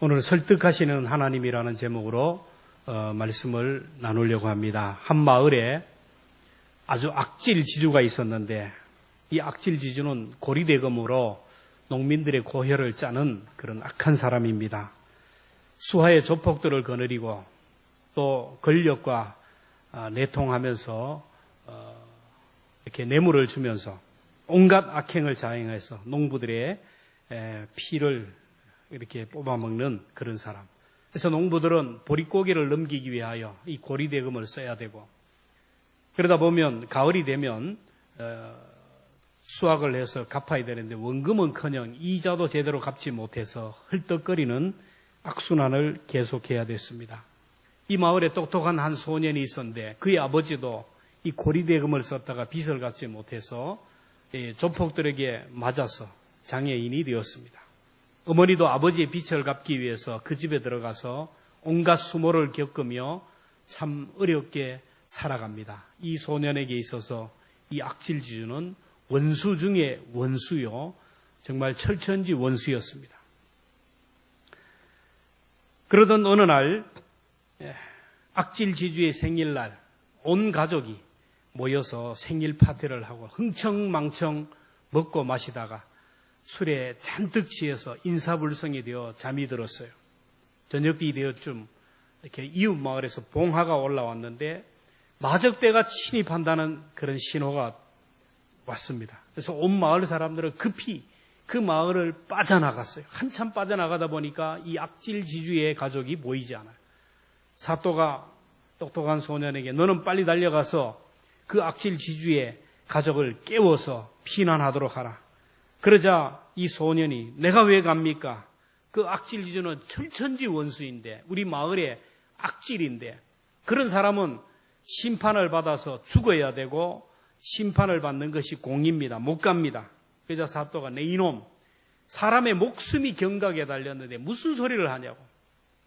오늘 설득하시는 하나님이라는 제목으로 말씀을 나누려고 합니다. 한 마을에 아주 악질 지주가 있었는데 이 악질 지주는 고리대금으로 농민들의 고혈을 짜는 그런 악한 사람입니다. 수하의 조폭들을 거느리고 또 권력과 내통하면서 이렇게 뇌물을 주면서 온갖 악행을 자행해서 농부들의 피를 이렇게 뽑아먹는 그런 사람. 그래서 농부들은 보릿고개를 넘기기 위하여 이 고리대금을 써야 되고, 그러다 보면 가을이 되면 수확을 해서 갚아야 되는데 원금은커녕 이자도 제대로 갚지 못해서 헐떡거리는 악순환을 계속해야 됐습니다. 이 마을에 똑똑한 한 소년이 있었는데 그의 아버지도 이 고리대금을 썼다가 빚을 갚지 못해서 조폭들에게 맞아서 장애인이 되었습니다. 어머니도 아버지의 빚을 갚기 위해서 그 집에 들어가서 온갖 수모를 겪으며 참 어렵게 살아갑니다. 이 소년에게 있어서 이 악질지주는 원수 중에 원수요, 정말 철천지 원수였습니다. 그러던 어느 날 악질지주의 생일날 온 가족이 모여서 생일 파티를 하고 흥청망청 먹고 마시다가 술에 잔뜩 취해서 인사불성이 되어 잠이 들었어요. 저녁이 되어쯤 이렇게 이웃 마을에서 봉화가 올라왔는데 마적대가 침입한다는 그런 신호가 왔습니다. 그래서 온 마을 사람들은 급히 그 마을을 빠져나갔어요. 한참 빠져나가다 보니까 이 악질 지주의 가족이 보이지 않아요. 사또가 똑똑한 소년에게 너는 빨리 달려가서 그 악질 지주의 가족을 깨워서 피난하도록 하라. 그러자 이 소년이 내가 왜 갑니까? 그 악질 지주는 철천지 원수인데 우리 마을의 악질인데 그런 사람은 심판을 받아서 죽어야 되고 심판을 받는 것이 공입니다. 못 갑니다. 그러자 사또가 내 이놈, 사람의 목숨이 경각에 달렸는데 무슨 소리를 하냐고.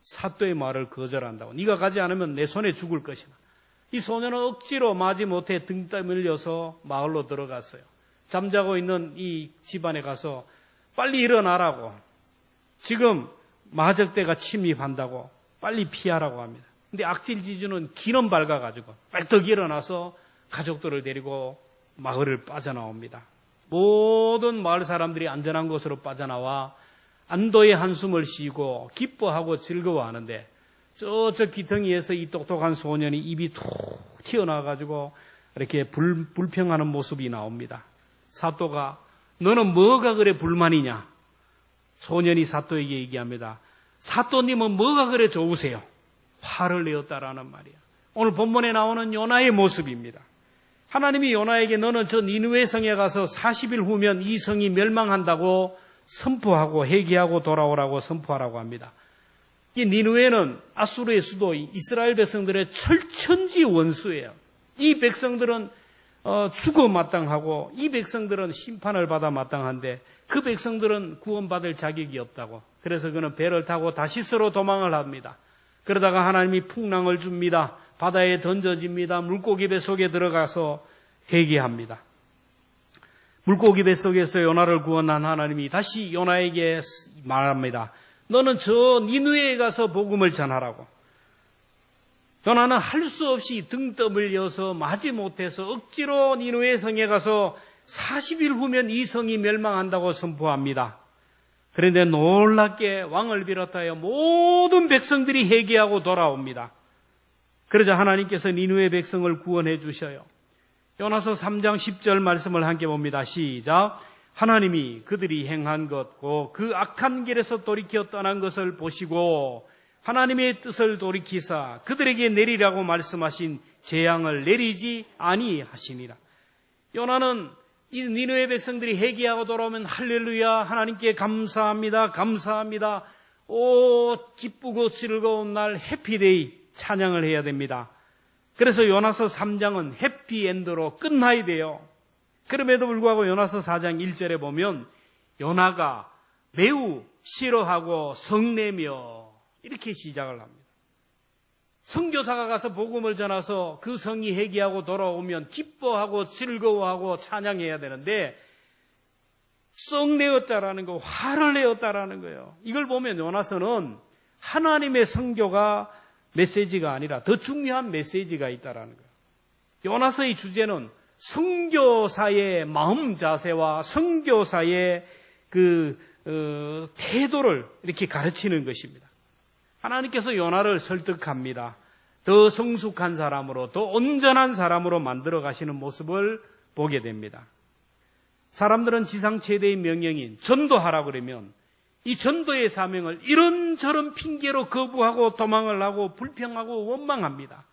사또의 말을 거절한다고. 네가 가지 않으면 내 손에 죽을 것이다. 이 소년은 억지로 마지못해 등 떠밀려서 마을로 들어갔어요. 잠자고 있는 이 집안에 가서 빨리 일어나라고. 지금 마적대가 침입한다고 빨리 피하라고 합니다. 근데 악질지주는 기름 밝아가지고 빨떡 일어나서 가족들을 데리고 마을을 빠져나옵니다. 모든 마을 사람들이 안전한 곳으로 빠져나와 안도의 한숨을 쉬고 기뻐하고 즐거워하는데 저쪽 귀퉁이에서 이 똑똑한 소년이 입이 툭 튀어나와가지고 이렇게 불평하는 모습이 나옵니다. 사또가 너는 뭐가 그래 불만이냐? 소년이 사또에게 얘기합니다. 사또님은 뭐가 그래 좋으세요? 화를 내었다라는 말이야. 오늘 본문에 나오는 요나의 모습입니다. 하나님이 요나에게 너는 저 니느웨 성에 가서 40일 후면 이 성이 멸망한다고 선포하고 회개하고 돌아오라고 선포하라고 합니다. 이 니느웨는 아수르의 수도 이스라엘 백성들의 철천지 원수예요. 이 백성들은 죽어 마땅하고 이 백성들은 심판을 받아 마땅한데 그 백성들은 구원받을 자격이 없다고. 그래서 그는 배를 타고 다시스로 도망을 합니다. 그러다가 하나님이 풍랑을 줍니다. 바다에 던져집니다. 물고기 뱃속에 들어가서 회개합니다. 물고기 뱃속에서 요나를 구원한 하나님이 다시 요나에게 말합니다. 너는 저 니느웨에 가서 복음을 전하라고. 요나는 할 수 없이 등 떠밀려서 마지못해서 억지로 니느웨 성에 가서 40일 후면 이 성이 멸망한다고 선포합니다. 그런데 놀랍게 왕을 비롯하여 모든 백성들이 회개하고 돌아옵니다. 그러자 하나님께서 니느웨 백성을 구원해 주셔요. 요나서 3장 10절 말씀을 함께 봅니다. 시작. 하나님이 그들이 행한 것고 그 악한 길에서 돌이켜 떠난 것을 보시고 하나님의 뜻을 돌이키사 그들에게 내리라고 말씀하신 재앙을 내리지 아니하시니라. 요나는 이 니느웨 백성들이 회개하고 돌아오면 할렐루야 하나님께 감사합니다. 감사합니다. 오 기쁘고 즐거운 날 해피데이 찬양을 해야 됩니다. 그래서 요나서 3장은 해피엔드로 끝나야 돼요. 그럼에도 불구하고 요나서 4장 1절에 보면 요나가 매우 싫어하고 성내며 이렇게 시작을 합니다. 선교사가 가서 복음을 전해서 그 성이 회개하고 돌아오면 기뻐하고 즐거워하고 찬양해야 되는데 썩내었다라는 거, 화를 내었다라는 거예요. 이걸 보면 요나서는 하나님의 선교가 메시지가 아니라 더 중요한 메시지가 있다라는 거예요. 요나서의 주제는 선교사의 마음 자세와 선교사의 태도를 이렇게 가르치는 것입니다. 하나님께서 요나를 설득합니다. 더 성숙한 사람으로, 더 온전한 사람으로 만들어 가시는 모습을 보게 됩니다. 사람들은 지상 최대의 명령인 전도하라 그러면 이 전도의 사명을 이런저런 핑계로 거부하고 도망을 하고 불평하고 원망합니다.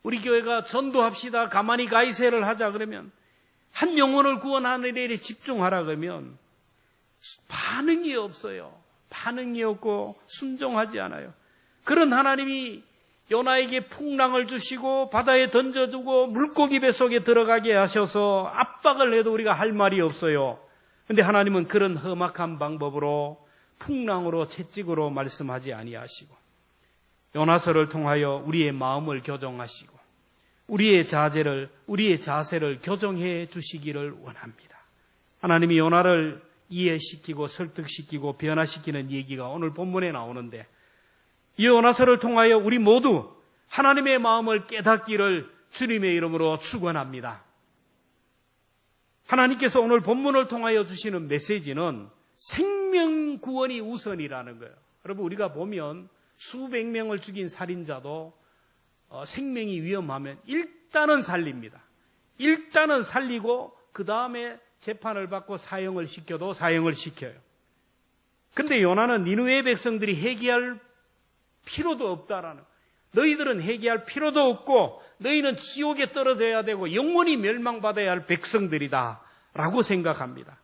우리 교회가 전도합시다, 가만히 가이세를 하자 그러면, 한 영혼을 구원하는 일에 집중하라 그러면 반응이 없어요. 반응이 없고 순종하지 않아요. 그런 하나님이 요나에게 풍랑을 주시고 바다에 던져주고 물고기 뱃속에 들어가게 하셔서 압박을 해도 우리가 할 말이 없어요. 그런데 하나님은 그런 험악한 방법으로 풍랑으로 채찍으로 말씀하지 아니하시고 요나서를 통하여 우리의 마음을 교정하시고 우리의 자세를 교정해 주시기를 원합니다. 하나님이 요나를 이해시키고 설득시키고 변화시키는 얘기가 오늘 본문에 나오는데, 이 요나서를 통하여 우리 모두 하나님의 마음을 깨닫기를 주님의 이름으로 축원합니다. 하나님께서 오늘 본문을 통하여 주시는 메시지는 생명 구원이 우선이라는 거예요. 여러분, 우리가 보면 수백 명을 죽인 살인자도 생명이 위험하면 일단은 살립니다. 일단은 살리고 그 다음에 재판을 받고 사형을 시켜도 사형을 시켜요. 그런데 요나는 니느웨 백성들이 회개할 필요도 없다라는, 너희들은 회개할 필요도 없고 너희는 지옥에 떨어져야 되고 영원히 멸망받아야 할 백성들이다 라고 생각합니다.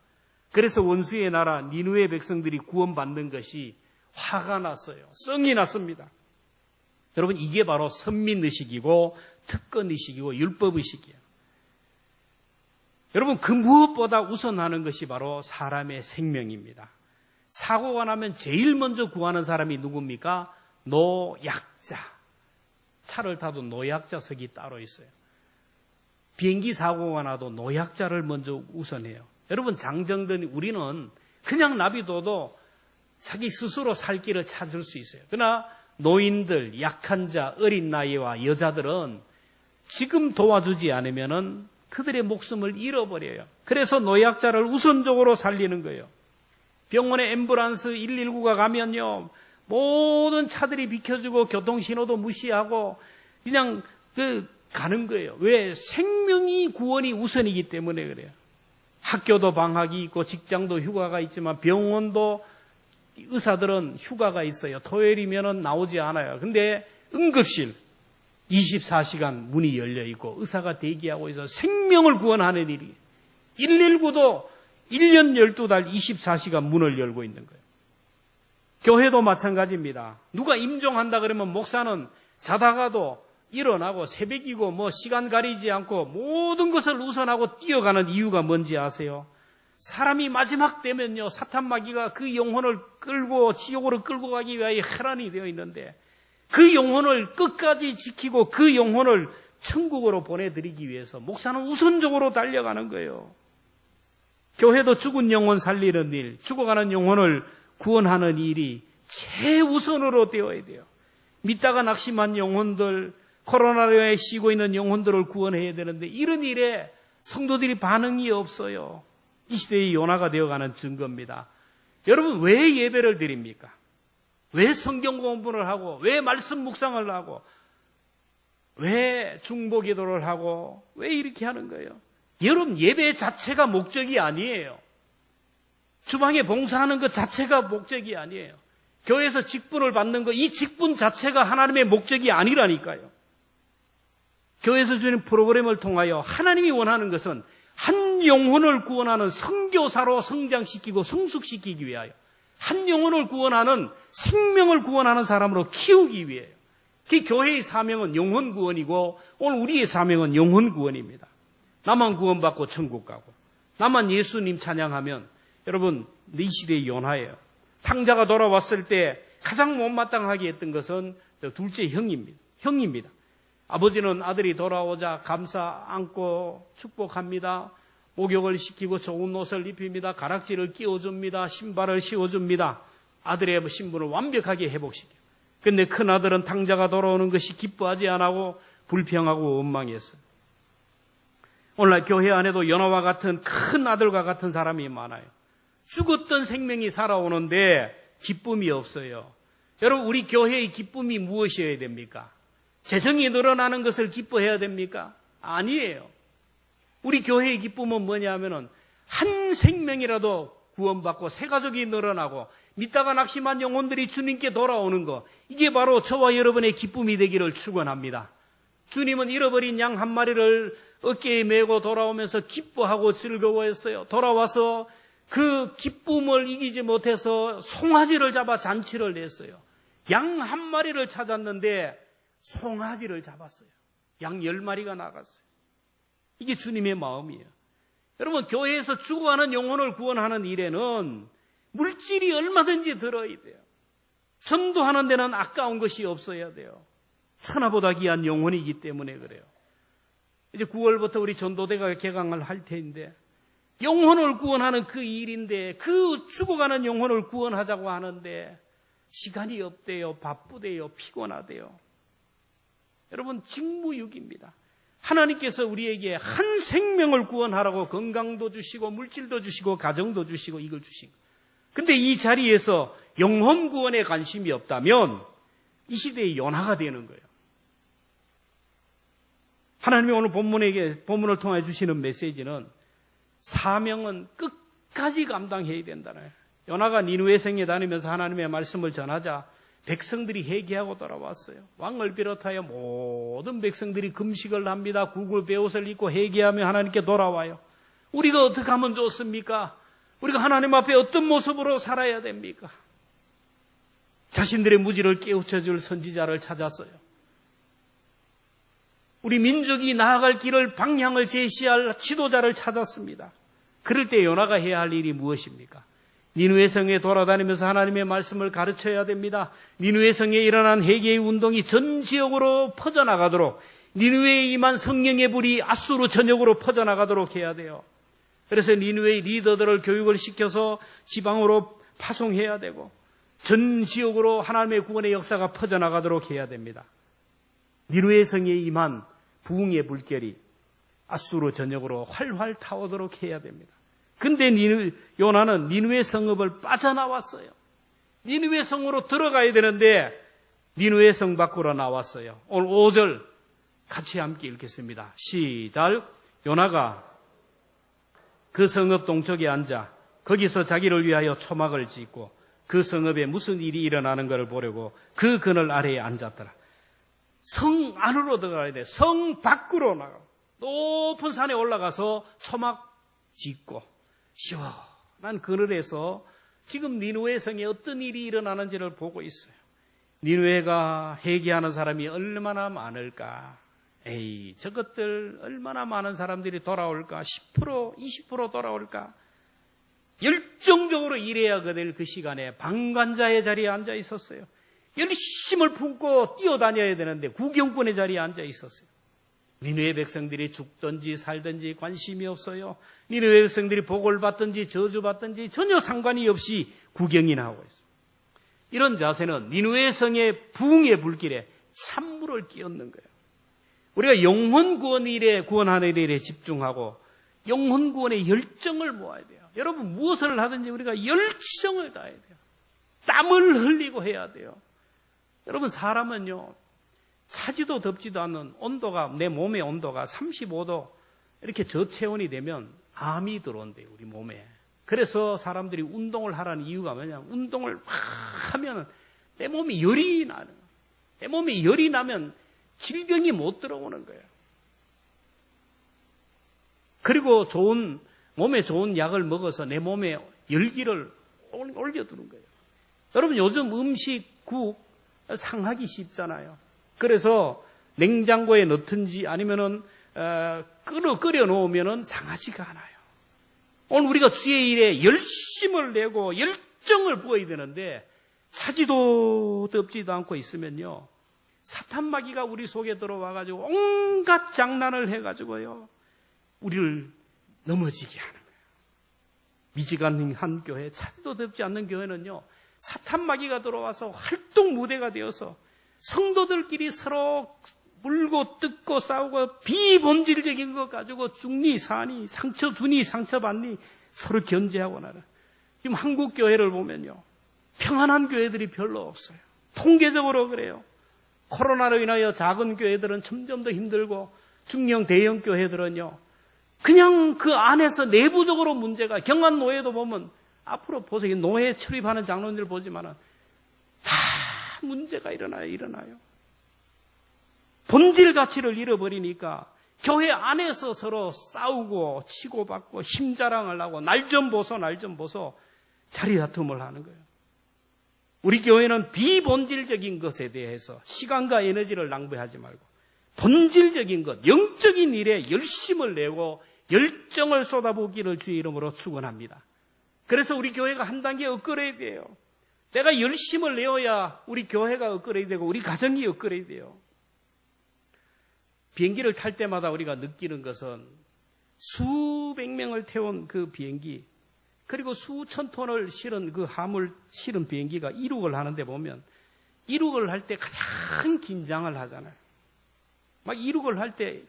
그래서 원수의 나라 니느웨 백성들이 구원받는 것이 화가 났어요. 성이 났습니다. 여러분, 이게 바로 선민의식이고 특권의식이고 율법의식이에요. 여러분, 그 무엇보다 우선하는 것이 바로 사람의 생명입니다. 사고가 나면 제일 먼저 구하는 사람이 누굽니까? 노약자. 차를 타도 노약자석이 따로 있어요. 비행기 사고가 나도 노약자를 먼저 우선해요. 여러분, 장정든 우리는 그냥 놔둬도 자기 스스로 살 길을 찾을 수 있어요. 그러나 노인들, 약한 자, 어린 나이와 여자들은 지금 도와주지 않으면은 그들의 목숨을 잃어버려요. 그래서 노약자를 우선적으로 살리는 거예요. 병원에 앰뷸런스 119가 가면요, 모든 차들이 비켜주고 교통신호도 무시하고 그냥 가는 거예요. 왜? 생명이 구원이 우선이기 때문에 그래요. 학교도 방학이 있고 직장도 휴가가 있지만 병원도 의사들은 휴가가 있어요. 토요일이면 나오지 않아요. 근데 응급실 24시간 문이 열려 있고 의사가 대기하고 있어서 생명을 구원하는 일이, 119도 1년 12달 24시간 문을 열고 있는 거예요. 교회도 마찬가지입니다. 누가 임종한다 그러면 목사는 자다가도 일어나고 새벽이고 뭐 시간 가리지 않고 모든 것을 우선하고 뛰어가는 이유가 뭔지 아세요? 사람이 마지막 되면요, 사탄 마귀가 그 영혼을 끌고 지옥으로 끌고 가기 위하여 혈안이 되어 있는데 그 영혼을 끝까지 지키고 그 영혼을 천국으로 보내드리기 위해서 목사는 우선적으로 달려가는 거예요. 교회도 죽은 영혼 살리는 일, 죽어가는 영혼을 구원하는 일이 최우선으로 되어야 돼요. 믿다가 낙심한 영혼들, 코로나에 쉬고 있는 영혼들을 구원해야 되는데 이런 일에 성도들이 반응이 없어요. 이 시대의 요나가 되어가는 증거입니다. 여러분, 왜 예배를 드립니까? 왜 성경 공부를 하고, 왜 말씀 묵상을 하고, 왜 중보기도를 하고, 왜 이렇게 하는 거예요? 여러분, 예배 자체가 목적이 아니에요. 주방에 봉사하는 것 자체가 목적이 아니에요. 교회에서 직분을 받는 것, 이 직분 자체가 하나님의 목적이 아니라니까요. 교회에서 주는 프로그램을 통하여 하나님이 원하는 것은 한 영혼을 구원하는 선교사로 성장시키고 성숙시키기 위하여, 한 영혼을 구원하는, 생명을 구원하는 사람으로 키우기 위해요. 그 교회의 사명은 영혼 구원이고 오늘 우리의 사명은 영혼 구원입니다. 나만 구원받고 천국 가고, 나만 예수님 찬양하면, 여러분, 이 시대의 요나예요. 탕자가 돌아왔을 때 가장 못마땅하게 했던 것은 둘째 형입니다. 아버지는 아들이 돌아오자 감사 안고 축복합니다. 목욕을 시키고 좋은 옷을 입힙니다. 가락지를 끼워줍니다. 신발을 씌워줍니다. 아들의 신분을 완벽하게 회복시켜요. 근데 큰아들은 탕자가 돌아오는 것이 기뻐하지 않고 불평하고 원망했어요. 오늘날 교회 안에도 연하와 같은 큰 아들과 같은 사람이 많아요. 죽었던 생명이 살아오는데 기쁨이 없어요. 여러분, 우리 교회의 기쁨이 무엇이어야 됩니까? 재정이 늘어나는 것을 기뻐해야 됩니까? 아니에요. 우리 교회의 기쁨은 뭐냐면은 한 생명이라도 구원받고 새 가족이 늘어나고 믿다가 낙심한 영혼들이 주님께 돌아오는 것, 이게 바로 저와 여러분의 기쁨이 되기를 축원합니다. 주님은 잃어버린 양 한 마리를 어깨에 메고 돌아오면서 기뻐하고 즐거워했어요. 돌아와서 그 기쁨을 이기지 못해서 송아지를 잡아 잔치를 냈어요. 양 한 마리를 찾았는데 송아지를 잡았어요. 양 10마리가 나갔어요. 이게 주님의 마음이에요. 여러분, 교회에서 죽어가는 영혼을 구원하는 일에는 물질이 얼마든지 들어야 돼요. 전도하는 데는 아까운 것이 없어야 돼요. 천하보다 귀한 영혼이기 때문에 그래요. 이제 9월부터 우리 전도대가 개강을 할 텐데 영혼을 구원하는 그 일인데, 그 죽어가는 영혼을 구원하자고 하는데 시간이 없대요. 바쁘대요. 피곤하대요. 여러분, 직무유기입니다. 하나님께서 우리에게 한 생명을 구원하라고 건강도 주시고 물질도 주시고 가정도 주시고 이걸 주시고, 근데 이 자리에서 영혼 구원에 관심이 없다면 이 시대의 연하가 되는 거예요. 하나님이 오늘 본문을 통해 주시는 메시지는 사명은 끝까지 감당해야 된다는 거예요. 요나가 니느웨 성에 다니면서 하나님의 말씀을 전하자 백성들이 회개하고 돌아왔어요. 왕을 비롯하여 모든 백성들이 금식을 합니다. 구글베옷을 입고 회개하며 하나님께 돌아와요. 우리가 어떻게 하면 좋습니까? 우리가 하나님 앞에 어떤 모습으로 살아야 됩니까? 자신들의 무지를 깨우쳐줄 선지자를 찾았어요. 우리 민족이 나아갈 길을, 방향을 제시할 지도자를 찾았습니다. 그럴 때 요나가 해야 할 일이 무엇입니까? 니느웨 성에 돌아다니면서 하나님의 말씀을 가르쳐야 됩니다. 니느웨 성에 일어난 회개의 운동이 전 지역으로 퍼져나가도록, 니느웨에 임한 성령의 불이 아수르 전역으로 퍼져나가도록 해야 돼요. 그래서 니느웨의 리더들을 교육을 시켜서 지방으로 파송해야 되고 전 지역으로 하나님의 구원의 역사가 퍼져나가도록 해야 됩니다. 니느웨 성에 임한 부흥의 불결이 아수르 전역으로 활활 타오도록 해야 됩니다. 근데 요나는 니느웨 성읍을 빠져나왔어요. 니느웨 성으로 들어가야 되는데 니느웨 성 밖으로 나왔어요. 오늘 5절 같이 함께 읽겠습니다. 시작. 요나가 그 성읍 동쪽에 앉아 거기서 자기를 위하여 초막을 짓고 그 성읍에 무슨 일이 일어나는 것을 보려고 그 그늘 아래에 앉았더라. 성 안으로 들어가야 돼. 성 밖으로 나가. 높은 산에 올라가서 초막 짓고 시원한 그늘에서 지금 니느웨 성에 어떤 일이 일어나는지를 보고 있어요. 니느웨가 회개하는 사람이 얼마나 많을까? 에이, 저것들 얼마나 많은 사람들이 돌아올까? 10%, 20% 돌아올까? 열정적으로 일해야 될 그 시간에 방관자의 자리에 앉아 있었어요. 열심을 품고 뛰어다녀야 되는데 구경꾼의 자리에 앉아 있었어요. 니느웨 백성들이 죽든지 살든지 관심이 없어요. 니느웨 백성들이 복을 받든지 저주받든지 전혀 상관이 없이 구경이나 하고 있어요. 이런 자세는 니느웨 성의 부흥의 불길에 찬물을 끼얹는 거예요. 우리가 영혼 구원 일에, 구원하는 일에 집중하고 영혼 구원의 열정을 모아야 돼요. 여러분, 무엇을 하든지 우리가 열정을 다해야 돼요. 땀을 흘리고 해야 돼요. 여러분, 사람은요, 차지도 덥지도 않는 온도가, 내 몸의 온도가 35도 이렇게 저체온이 되면 암이 들어온대요, 우리 몸에. 그래서 사람들이 운동을 하라는 이유가 뭐냐? 운동을 확 하면 내 몸이 열이 나는 거예요. 내 몸이 열이 나면 질병이 못 들어오는 거예요. 그리고 몸에 좋은 약을 먹어서 내 몸에 열기를 올려두는 거예요. 여러분, 요즘 음식, 국 상하기 쉽잖아요. 그래서 냉장고에 넣든지 아니면은 끓여 놓으면은 상하지가 않아요. 오늘 우리가 주의 일에 열심을 내고 열정을 부어야 되는데 차지도 덥지도 않고 있으면요, 사탄 마귀가 우리 속에 들어와가지고 온갖 장난을 해가지고요, 우리를 넘어지게 하는 거예요. 미지근한 교회, 차도 덥지 않는 교회는요, 사탄 마귀가 들어와서 활동 무대가 되어서 성도들끼리 서로 물고 뜯고 싸우고 비본질적인 것 가지고 죽니 사니 상처 주니 상처받니 서로 견제하고 나는. 지금 한국 교회를 보면요, 평안한 교회들이 별로 없어요. 통계적으로 그래요. 코로나로 인하여 작은 교회들은 점점 더 힘들고 중형 대형 교회들은요, 그냥 그 안에서 내부적으로 문제가, 경안노예도 보면 앞으로 보세요. 노예 출입하는 장로님들 보지만은 다 문제가 일어나요. 본질 가치를 잃어버리니까 교회 안에서 서로 싸우고 치고받고 힘자랑을 하고 날 좀 보소 자리 다툼을 하는 거예요. 우리 교회는 비본질적인 것에 대해서 시간과 에너지를 낭비하지 말고 본질적인 것, 영적인 일에 열심을 내고 열정을 쏟아부기를 주의 이름으로 축원합니다. 그래서 우리 교회가 한 단계 업그레이드예요. 내가 열심을 내어야 우리 교회가 업그레이드되고 우리 가정이 업그레이드돼요. 비행기를 탈 때마다 우리가 느끼는 것은 수백 명을 태운 그 비행기, 그리고 수천 톤을 실은 그 함을 실은 비행기가 이륙을 하는데 보면 이륙을 할 때 가장 긴장을 하잖아요. 막 이륙을 할 때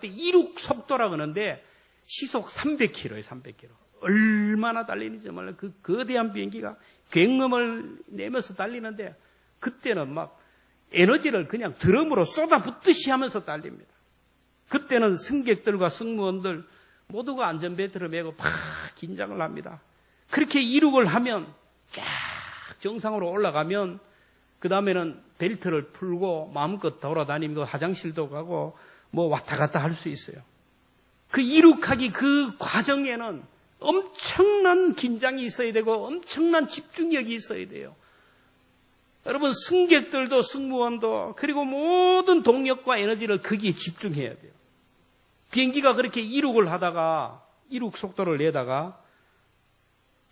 이륙 속도라 그러는데 시속 300km예요, 300km. 얼마나 달리는지 몰라요. 그 거대한 비행기가 굉음을 내면서 달리는데 그때는 막 에너지를 그냥 드럼으로 쏟아붓듯이 하면서 달립니다. 그때는 승객들과 승무원들 모두가 안전벨트를 매고 막 긴장을 합니다. 그렇게 이륙을 하면 쫙 정상으로 올라가면 그 다음에는 벨트를 풀고 마음껏 돌아다니고 화장실도 가고 뭐 왔다 갔다 할 수 있어요. 그 이륙하기 그 과정에는 엄청난 긴장이 있어야 되고 엄청난 집중력이 있어야 돼요. 여러분, 승객들도 승무원도 그리고 모든 동력과 에너지를 거기에 집중해야 돼요. 비행기가 그렇게 이륙을 하다가 이륙 속도를 내다가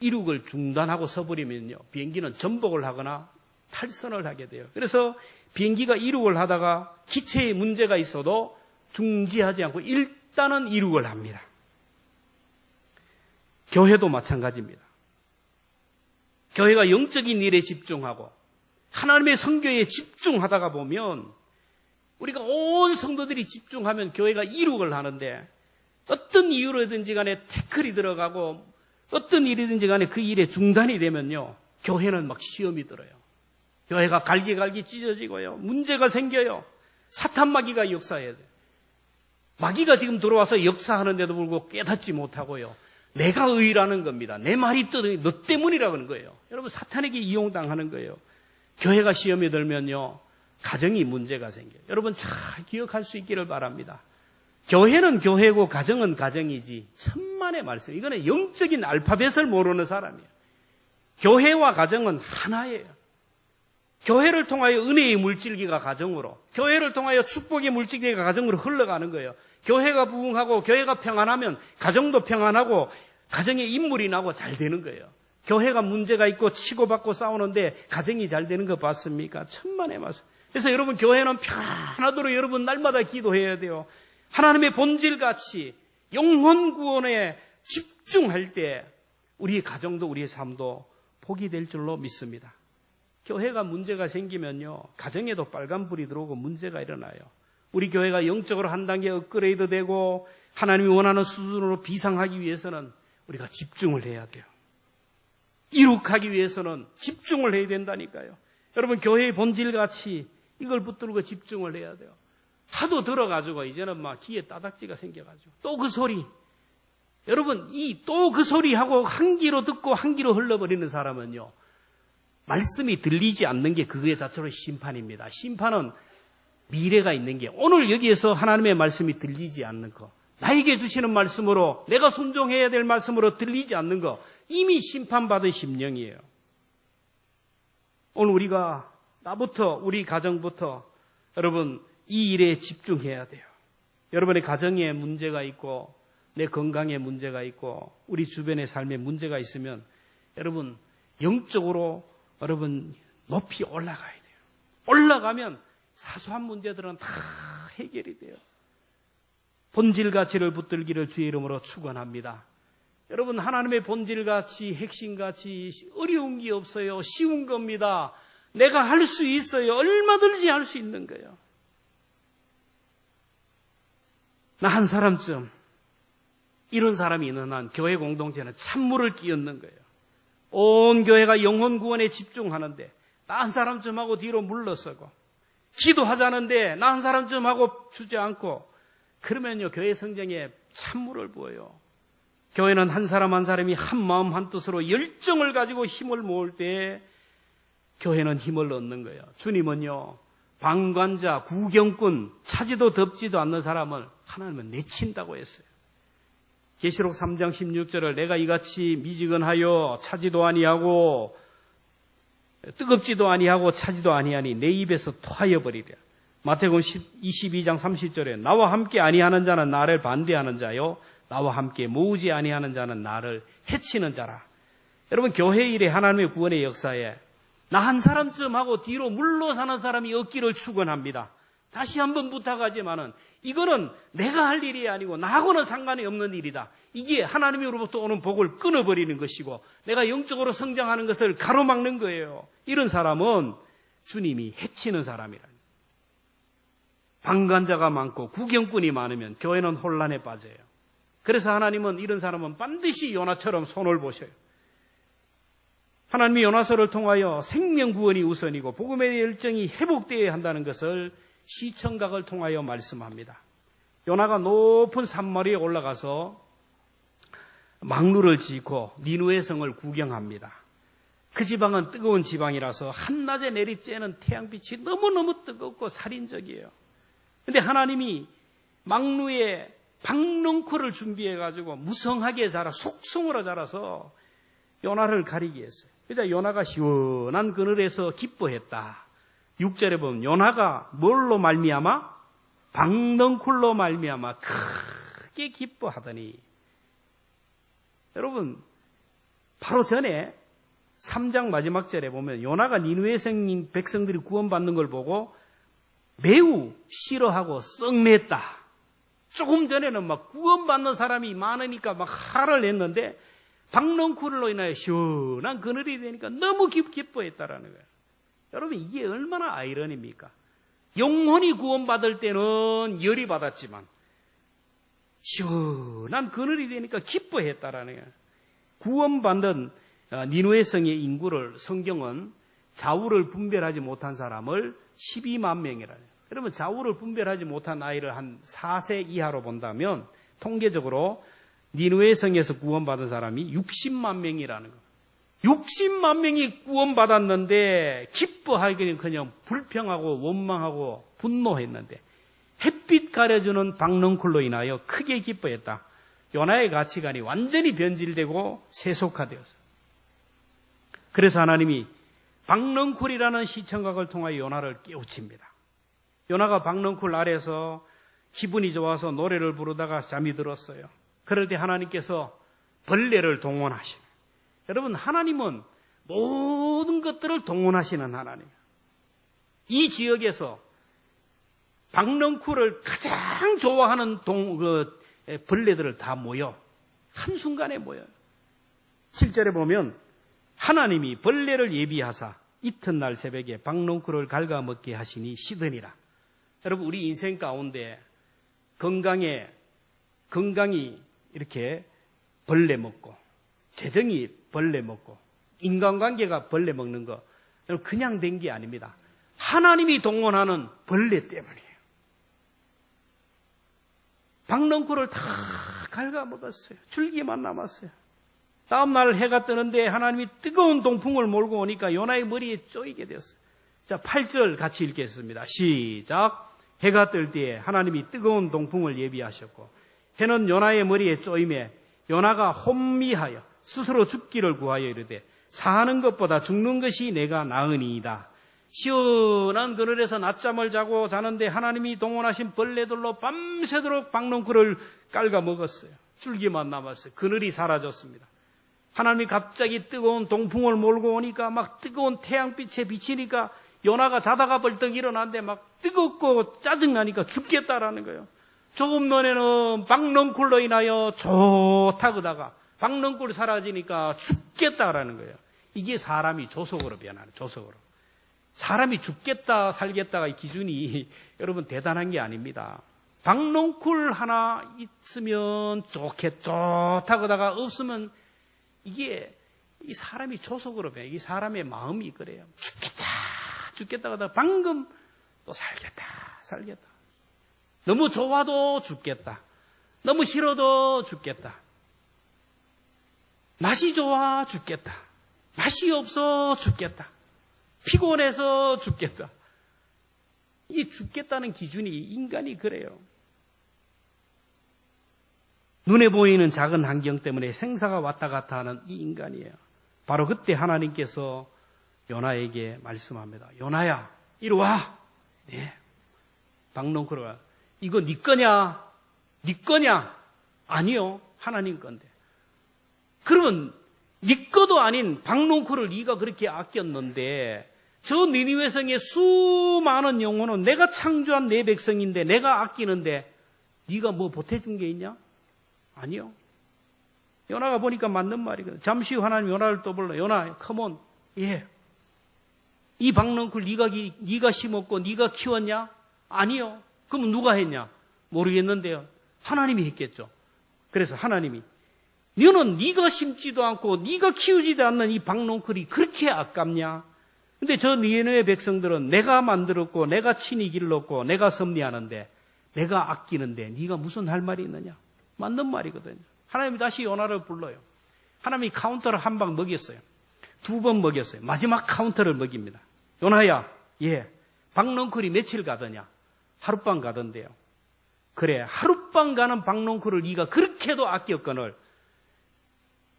이륙을 중단하고 서버리면요, 비행기는 전복을 하거나 탈선을 하게 돼요. 그래서 비행기가 이륙을 하다가 기체에 문제가 있어도 중지하지 않고 일단은 이륙을 합니다. 교회도 마찬가지입니다. 교회가 영적인 일에 집중하고 하나님의 선교에 집중하다가 보면 우리가 온 성도들이 집중하면 교회가 이륙을 하는데 어떤 이유로든지 간에 태클이 들어가고 어떤 일이든지 간에 그 일에 중단이 되면요, 교회는 막 시험이 들어요. 교회가 갈기갈기 찢어지고요, 문제가 생겨요. 사탄 마귀가 역사해야 돼요. 마귀가 지금 들어와서 역사하는데도 불구하고 깨닫지 못하고요, 내가 의라는 겁니다. 내 말이 떠드니 너 때문이라고 하는 거예요. 여러분, 사탄에게 이용당하는 거예요. 교회가 시험에 들면요, 가정이 문제가 생겨요. 여러분 잘 기억할 수 있기를 바랍니다. 교회는 교회고 가정은 가정이지, 천만의 말씀. 이거는 영적인 알파벳을 모르는 사람이에요. 교회와 가정은 하나예요. 교회를 통하여 은혜의 물질기가 가정으로, 교회를 통하여 축복의 물질기가 가정으로 흘러가는 거예요. 교회가 부흥하고 교회가 평안하면 가정도 평안하고 가정에 인물이 나고 잘 되는 거예요. 교회가 문제가 있고 치고받고 싸우는데 가정이 잘 되는 거 봤습니까? 천만의 말씀. 그래서 여러분, 교회는 평안하도록 여러분 날마다 기도해야 돼요. 하나님의 본질같이 영혼 구원에 집중할 때 우리의 가정도 우리의 삶도 복이 될 줄로 믿습니다. 교회가 문제가 생기면요, 가정에도 빨간불이 들어오고 문제가 일어나요. 우리 교회가 영적으로 한 단계 업그레이드 되고 하나님이 원하는 수준으로 비상하기 위해서는 우리가 집중을 해야 돼요. 이룩하기 위해서는 집중을 해야 된다니까요. 여러분, 교회의 본질같이 이걸 붙들고 집중을 해야 돼요. 하도 들어가지고 이제는 막 귀에 따닥지가 생겨가지고 또 그 소리. 여러분, 이 또 그 소리하고 한 귀로 듣고 한 귀로 흘러버리는 사람은요, 말씀이 들리지 않는 게 그거의 자체로 심판입니다. 심판은 미래가 있는 게, 오늘 여기에서 하나님의 말씀이 들리지 않는 거, 나에게 주시는 말씀으로 내가 순종해야 될 말씀으로 들리지 않는 거, 이미 심판받은 심령이에요. 오늘 우리가 나부터 우리 가정부터 여러분 이 일에 집중해야 돼요. 여러분의 가정에 문제가 있고 내 건강에 문제가 있고 우리 주변의 삶에 문제가 있으면 여러분 영적으로 여러분 높이 올라가야 돼요. 올라가면 사소한 문제들은 다 해결이 돼요. 본질 가치를 붙들기를 주의 이름으로 축원합니다. 여러분, 하나님의 본질 가치, 핵심 가치 어려운 게 없어요. 쉬운 겁니다. 내가 할 수 있어요. 얼마든지 할 수 있는 거예요. 나 한 사람쯤 이런 사람이 있는 한 교회 공동체는 찬물을 끼얹는 거예요. 온 교회가 영혼 구원에 집중하는데 나 한 사람쯤 하고 뒤로 물러서고, 기도하자는데 나 한 사람쯤 하고 주저앉고, 그러면요 교회 성경에 찬물을 부어요. 교회는 한 사람 한 사람이 한 마음 한 뜻으로 열정을 가지고 힘을 모을 때 교회는 힘을 얻는 거예요. 주님은요 방관자, 구경꾼, 차지도 덥지도 않는 사람을 하나님은 내친다고 했어요. 계시록 3장 16절을 내가 이같이 미지근하여 차지도 아니하고 뜨겁지도 아니하고 차지도 아니하니 내 입에서 토하여 버리랴. 마태복음 22장 30절에 나와 함께 아니하는 자는 나를 반대하는 자요 나와 함께 모으지 아니하는 자는 나를 해치는 자라. 여러분, 교회 일에 하나님의 구원의 역사에 나 한 사람쯤 하고 뒤로 물러서는 사람이 없기를 축원합니다. 다시 한번 부탁하지만은 이거는 내가 할 일이 아니고 나하고는 상관이 없는 일이다. 이게 하나님으로부터 오는 복을 끊어버리는 것이고 내가 영적으로 성장하는 것을 가로막는 거예요. 이런 사람은 주님이 해치는 사람이라. 방관자가 많고 구경꾼이 많으면 교회는 혼란에 빠져요. 그래서 하나님은 이런 사람은 반드시 요나처럼 손을 보셔요. 하나님이 요나서를 통하여 생명구원이 우선이고 복음의 열정이 회복되어야 한다는 것을 시청각을 통하여 말씀합니다. 요나가 높은 산머리에 올라가서 망루를 짓고 니누의 성을 구경합니다. 그 지방은 뜨거운 지방이라서 한낮에 내리쬐는 태양빛이 너무너무 뜨겁고 살인적이에요. 그런데 하나님이 망루에 박넝쿨을 준비해가지고 무성하게 자라 속성으로 자라서 요나를 가리게 했어요. 그래서 요나가 시원한 그늘에서 기뻐했다. 6절에 보면 요나가 뭘로 말미암아? 박넝쿨로 말미암아 크게 기뻐하더니, 여러분 바로 전에 3장 마지막 절에 보면 요나가 니누의 성 백성들이 구원받는 걸 보고 매우 싫어하고 썩매했다. 조금 전에는 막 구원받는 사람이 많으니까 막 화를 냈는데 박넝쿨로 인하여 시원한 그늘이 되니까 너무 기뻐했다라는 거예요. 여러분, 이게 얼마나 아이러니입니까? 영혼이 구원받을 때는 열이 받았지만 시원한 그늘이 되니까 기뻐했다라는 거예요. 구원받는 니누의 성의 인구를 성경은 자우를 분별하지 못한 사람을 12만 명이라는 거예요. 여러분, 자우를 분별하지 못한 아이를 한 4세 이하로 본다면 통계적으로 니누의 성에서 구원받은 사람이 60만 명이라는 거예요. 60만 명이 구원받았는데 기뻐하기는 그냥 불평하고 원망하고 분노했는데 햇빛 가려주는 박넝쿨로 인하여 크게 기뻐했다. 요나의 가치관이 완전히 변질되고 세속화되었어요. 그래서 하나님이 박넝쿨이라는 시청각을 통하여 요나를 깨우칩니다. 요나가 박넝쿨 아래서 기분이 좋아서 노래를 부르다가 잠이 들었어요. 그럴 때 하나님께서 벌레를 동원하시는, 여러분, 하나님은 모든 것들을 동원하시는 하나님. 이 지역에서 박넝쿨을 가장 좋아하는 벌레들을 다 모여 한순간에 모여요. 7절에 보면 하나님이 벌레를 예비하사 이튿날 새벽에 박넝쿨을 갉아먹게 하시니 시드니라. 여러분, 우리 인생 가운데 건강이 이렇게 벌레 먹고, 재정이 벌레 먹고, 인간관계가 벌레 먹는 거 그냥 된 게 아닙니다. 하나님이 동원하는 벌레 때문이에요. 박넝쿨을 다 갉아먹었어요. 줄기만 남았어요. 다음날 해가 뜨는데 하나님이 뜨거운 동풍을 몰고 오니까 요나의 머리에 쪼이게 되었어요. 자, 8절 같이 읽겠습니다. 시작. 해가 뜰 때에 하나님이 뜨거운 동풍을 예비하셨고 해는 요나의 머리에 쪼임에 요나가 혼미하여 스스로 죽기를 구하여 이르되 사는 것보다 죽는 것이 내가 나으니이다. 시원한 그늘에서 낮잠을 자는데 하나님이 동원하신 벌레들로 밤새도록 박넝쿨을 갉아먹었어요. 줄기만 남았어요. 그늘이 사라졌습니다. 하나님이 갑자기 뜨거운 동풍을 몰고 오니까 막 뜨거운 태양빛에 비치니까 요나가 자다가 벌떡 일어났는데 막 뜨겁고 짜증나니까 죽겠다라는 거예요. 조금 전에는 박넝쿨로 인하여 좋다 그러다가 박넝쿨 사라지니까 죽겠다라는 거예요. 이게 사람이 조속으로 변하는, 조속으로. 사람이 죽겠다 살겠다가 기준이 여러분 대단한 게 아닙니다. 박넝쿨 하나 있으면 좋다 그러다가 없으면 이게 이 사람이 조속으로 변해요. 이 사람의 마음이 그래요. 죽겠다 그러다가 방금 또 살겠다. 너무 좋아도 죽겠다. 너무 싫어도 죽겠다. 맛이 좋아 죽겠다. 맛이 없어 죽겠다. 피곤해서 죽겠다. 이 죽겠다는 기준이 인간이 그래요. 눈에 보이는 작은 환경 때문에 생사가 왔다 갔다 하는 이 인간이에요. 바로 그때 하나님께서 요나에게 말씀합니다. 요나야, 이리 와. 네. 박넝쿨아, 이거 네 거냐? 네 거냐? 아니요, 하나님 건데. 그러면 네 거도 아닌 박넝쿨을 네가 그렇게 아꼈는데 저 니느웨 성의 수많은 영혼은 내가 창조한 내 백성인데 내가 아끼는데 네가 뭐 보태준 게 있냐? 아니요. 요나가 보니까 맞는 말이거든. 잠시 후 하나님 요나를 또 불러. 요나, 컴온. 예. 이 박넝쿨 네가 심었고 네가 키웠냐? 아니요. 그럼 누가 했냐? 모르겠는데요. 하나님이 했겠죠. 그래서 하나님이 너는 네가 심지도 않고 네가 키우지도 않는 이 박넝쿨이 그렇게 아깝냐? 근데 저 니느웨 백성들은 내가 만들었고 내가 친히 길렀고 내가 섭리하는데 내가 아끼는데 네가 무슨 할 말이 있느냐? 맞는 말이거든요. 하나님이 다시 요나를 불러요. 하나님이 카운터를 한 방 먹였어요. 2번 먹였어요. 마지막 카운터를 먹입니다. 요나야, 예, 박넝쿨이 며칠 가더냐? 하룻밤 가던데요. 그래, 하룻밤 가는 박넝쿨을 네가 그렇게도 아꼈거늘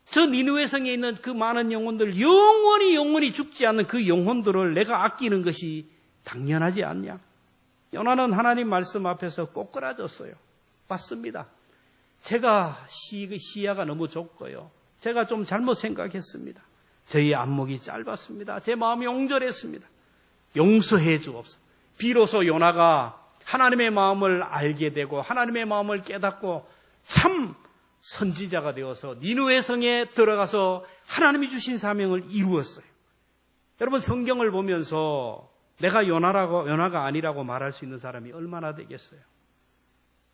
저 니느웨 성에 있는 그 많은 영혼들, 영원히 죽지 않는 그 영혼들을 내가 아끼는 것이 당연하지 않냐? 요나는 하나님 말씀 앞에서 꼬꾸라졌어요. 맞습니다. 제가 시야가 너무 좁고요. 제가 좀 잘못 생각했습니다. 저희 안목이 짧았습니다. 제 마음이 옹졸했습니다. 용서해 주옵소서. 비로소 요나가 하나님의 마음을 알게 되고 하나님의 마음을 깨닫고 참 선지자가 되어서 니느웨 성에 들어가서 하나님이 주신 사명을 이루었어요. 여러분 성경을 보면서 내가 요나가 아니라고 말할 수 있는 사람이 얼마나 되겠어요?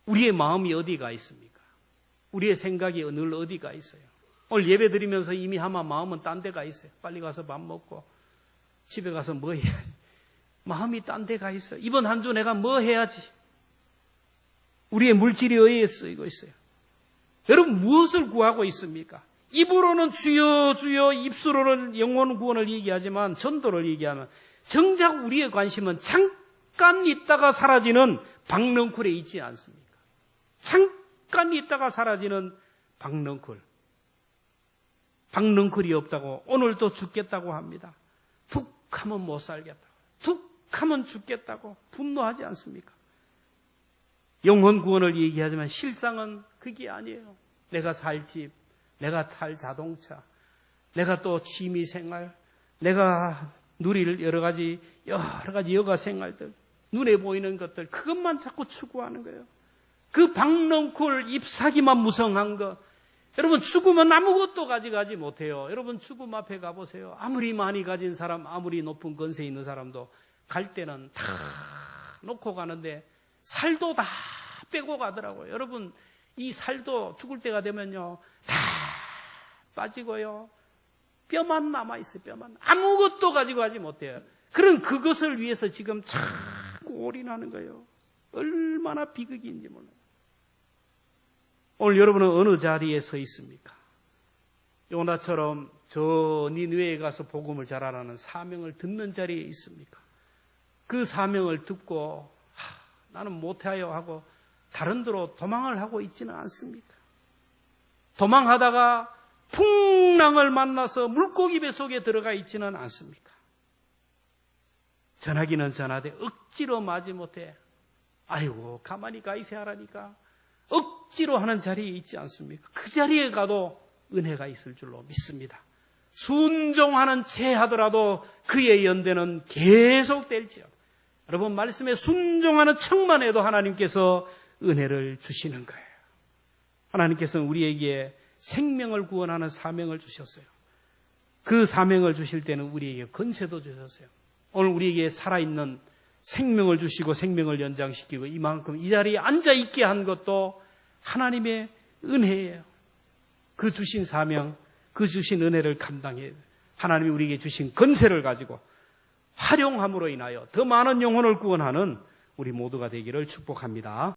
우리의 마음이 어디가 있습니까? 우리의 생각이 늘 어디가 있어요? 오늘 예배 드리면서 이미 아마 마음은 딴 데가 있어요. 빨리 가서 밥 먹고 집에 가서 뭐 해야지. 마음이 딴 데가 있어요. 이번 한 주 내가 뭐 해야지. 우리의 물질이 의에 쓰이고 있어요. 여러분 무엇을 구하고 있습니까? 입으로는 주여 주여, 입술로는 영혼 구원을 얘기하지만 전도를 얘기하면 정작 우리의 관심은 잠깐 있다가 사라지는 박넝쿨에 있지 않습니까? 잠깐 있다가 사라지는 박넝쿨. 박넝쿨이 없다고 오늘도 죽겠다고 합니다. 툭 하면 못 살겠다고, 툭 하면 죽겠다고 분노하지 않습니까? 영혼 구원을 얘기하지만 실상은 그게 아니에요. 내가 살 집, 내가 탈 자동차, 내가 또 취미 생활, 내가 누릴 여러 가지 여가 생활들, 눈에 보이는 것들, 그것만 자꾸 추구하는 거예요. 그 박넝쿨 잎사귀만 무성한 거. 여러분 죽으면 아무것도 가져가지 못해요. 여러분 죽음 앞에 가보세요. 아무리 많이 가진 사람, 아무리 높은 권세 있는 사람도 갈 때는 다 놓고 가는데 살도 다 빼고 가더라고요. 여러분 이 살도 죽을 때가 되면요 다 빠지고요 뼈만 남아있어요. 뼈만. 아무것도 가지고 가지 못해요. 그런 그것을 위해서 지금 자꾸 올인하는 거예요. 얼마나 비극인지 몰라요. 오늘 여러분은 어느 자리에 서 있습니까? 요나처럼 저 니느웨에 가서 복음을 전하라는 사명을 듣는 자리에 있습니까? 그 사명을 듣고 나는 못해요 하고 다른 데로 도망을 하고 있지는 않습니까? 도망하다가 풍랑을 만나서 물고기 뱃속에 들어가 있지는 않습니까? 전하기는 전하되 억지로 마지 못해. 아이고 가만히 가 있어야 하라니까 억지로 하는 자리에 있지 않습니까? 그 자리에 가도 은혜가 있을 줄로 믿습니다. 순종하는 채 하더라도 그의 연대는 계속될지어다. 여러분 말씀에 순종하는 척만 해도 하나님께서 은혜를 주시는 거예요. 하나님께서는 우리에게 생명을 구원하는 사명을 주셨어요. 그 사명을 주실 때는 우리에게 권세도 주셨어요. 오늘 우리에게 살아있는 생명을 주시고 생명을 연장시키고 이만큼 이 자리에 앉아있게 한 것도 하나님의 은혜예요. 그 주신 사명, 그 주신 은혜를 감당해야 돼요. 하나님이 우리에게 주신 권세를 가지고 활용함으로 인하여 더 많은 영혼을 구원하는 우리 모두가 되기를 축복합니다.